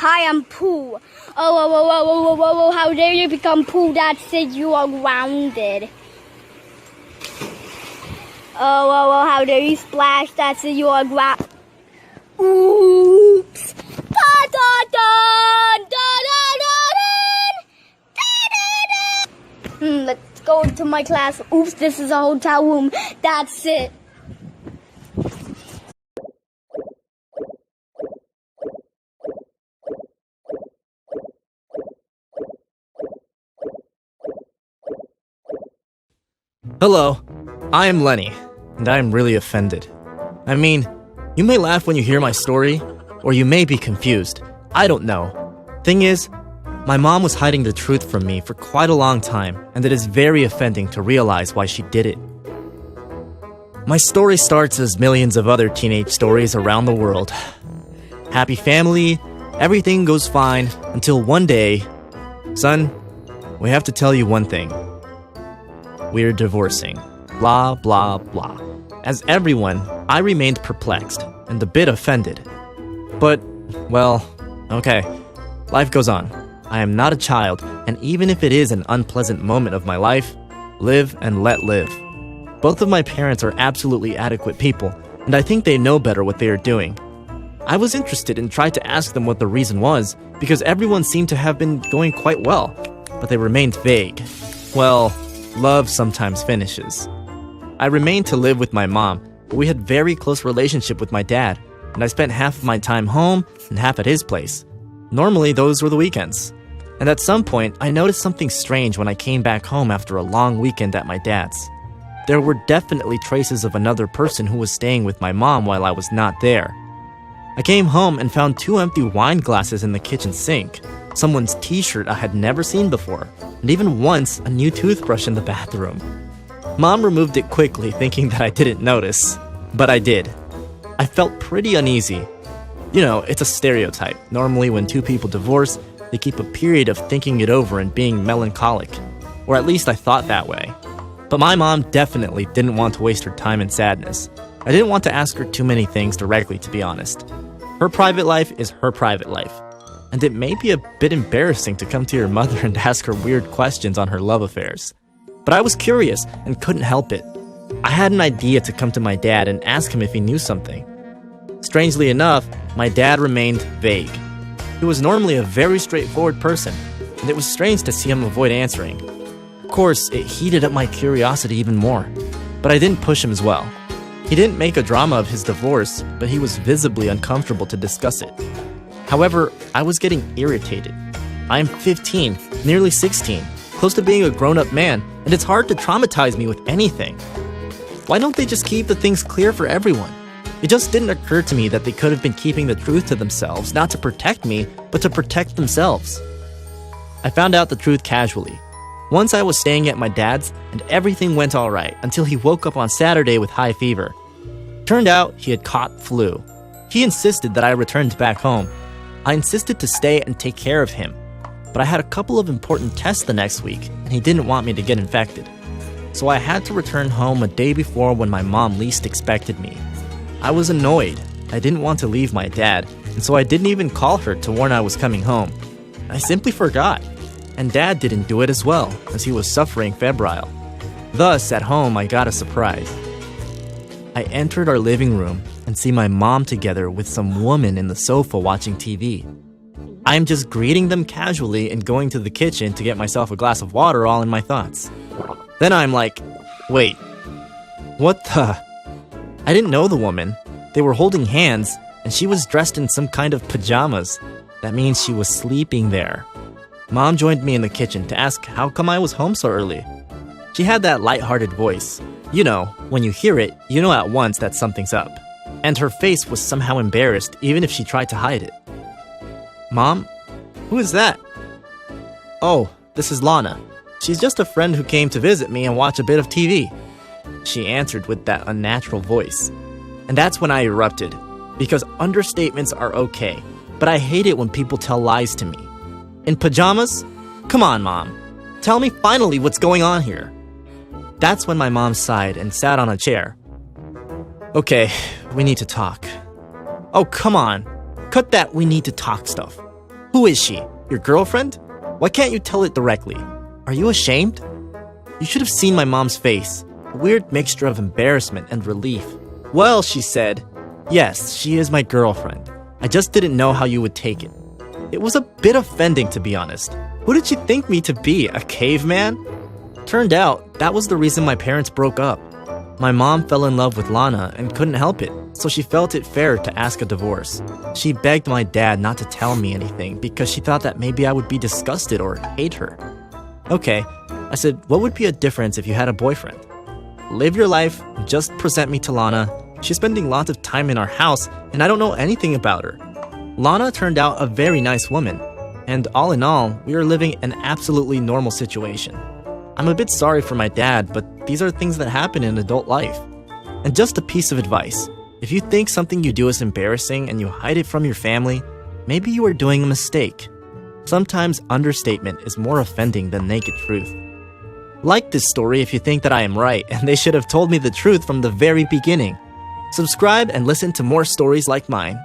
Hi, I'm Pooh. Oh, how dare you become Pooh? That says you are grounded. Oh, how dare you splash? That says you are grounded. Oops. Da, da, da, da, da, da, da, da. Let's go to my class. Oops, this is a hotel room. That's it. Hello, I am Lenny, and I am really offended. I mean, you may laugh when you hear my story, or you may be confused. I don't know. Thing is, my mom was hiding the truth from me for quite a long time, and it is very offending to realize why she did it. My story starts as millions of other teenage stories around the world. Happy family, everything goes fine, until one day, son, we have to tell you one thing. We're divorcing. Blah, blah, blah. As everyone, I remained perplexed and a bit offended. But, well, okay. Life goes on. I am not a child, and even if it is an unpleasant moment of my life, live and let live. Both of my parents are absolutely adequate people, and I think they know better what they are doing. I was interested and tried to ask them what the reason was, because everyone seemed to have been going quite well, but they remained vague. Well, love sometimes finishes. I remained to live with my mom, but we had very close relationship with my dad, and I spent half of my time home and half at his place. Normally, those were the weekends. And at some point, I noticed something strange when I came back home after a long weekend at my dad's. There were definitely traces of another person who was staying with my mom while I was not there. I came home and found 2 empty wine glasses in the kitchen sink, someone's t-shirt I had never seen before, and even once a new toothbrush in the bathroom. Mom removed it quickly, thinking that I didn't notice, but I did. I felt pretty uneasy. You know, it's a stereotype. Normally when 2 people divorce, they keep a period of thinking it over and being melancholic, or at least I thought that way. But my mom definitely didn't want to waste her time in sadness. I didn't want to ask her too many things directly, to be honest. Her private life is her private life. And it may be a bit embarrassing to come to your mother and ask her weird questions on her love affairs. But I was curious and couldn't help it. I had an idea to come to my dad and ask him if he knew something. Strangely enough, my dad remained vague. He was normally a very straightforward person, and it was strange to see him avoid answering. Of course, it heated up my curiosity even more, but I didn't push him as well. He didn't make a drama of his divorce, but he was visibly uncomfortable to discuss it. However, I was getting irritated. I am 15, nearly 16, close to being a grown-up man, and it's hard to traumatize me with anything. Why don't they just keep the things clear for everyone? It just didn't occur to me that they could have been keeping the truth to themselves, not to protect me, but to protect themselves. I found out the truth casually. Once I was staying at my dad's, and everything went alright until he woke up on Saturday with high fever. Turned out he had caught flu. He insisted that I returned back home. I insisted to stay and take care of him, but I had a couple of important tests the next week, and he didn't want me to get infected. So I had to return home a day before when my mom least expected me. I was annoyed. I didn't want to leave my dad, and so I didn't even call her to warn I was coming home. I simply forgot, and Dad didn't do it as well, as he was suffering febrile. Thus, at home, I got a surprise. I entered our living room and see my mom together with some woman in the sofa watching TV. I am just greeting them casually and going to the kitchen to get myself a glass of water, all in my thoughts. Then I'm like, wait, what the? I didn't know the woman. They were holding hands, and she was dressed in some kind of pajamas. That means she was sleeping there. Mom joined me in the kitchen to ask how come I was home so early. She had that light-hearted voice. You know, when you hear it, you know at once that something's up. And her face was somehow embarrassed, even if she tried to hide it. Mom? Who is that? Oh, this is Lana. She's just a friend who came to visit me and watch a bit of TV. She answered with that unnatural voice. And that's when I erupted. Because understatements are okay, but I hate it when people tell lies to me. In pajamas? Come on, Mom. Tell me finally what's going on here. That's when my mom sighed and sat on a chair. Okay, we need to talk. Oh, come on. Cut that we need to talk stuff. Who is she? Your girlfriend? Why can't you tell it directly? Are you ashamed? You should have seen my mom's face. A weird mixture of embarrassment and relief. Well, she said, yes, she is my girlfriend. I just didn't know how you would take it. It was a bit offending, to be honest. Who did she think me to be, a caveman? Turned out, that was the reason my parents broke up. My mom fell in love with Lana and couldn't help it, so she felt it fair to ask a divorce. She begged my dad not to tell me anything because she thought that maybe I would be disgusted or hate her. Okay, I said, what would be a difference if you had a boyfriend? Live your life, just present me to Lana. She's spending lots of time in our house, and I don't know anything about her. Lana turned out a very nice woman, and all in all, we are living an absolutely normal situation. I'm a bit sorry for my dad, but these are things that happen in adult life. And just a piece of advice, if you think something you do is embarrassing and you hide it from your family, maybe you are doing a mistake. Sometimes understatement is more offending than naked truth. Like this story if you think that I am right and they should have told me the truth from the very beginning. Subscribe and listen to more stories like mine.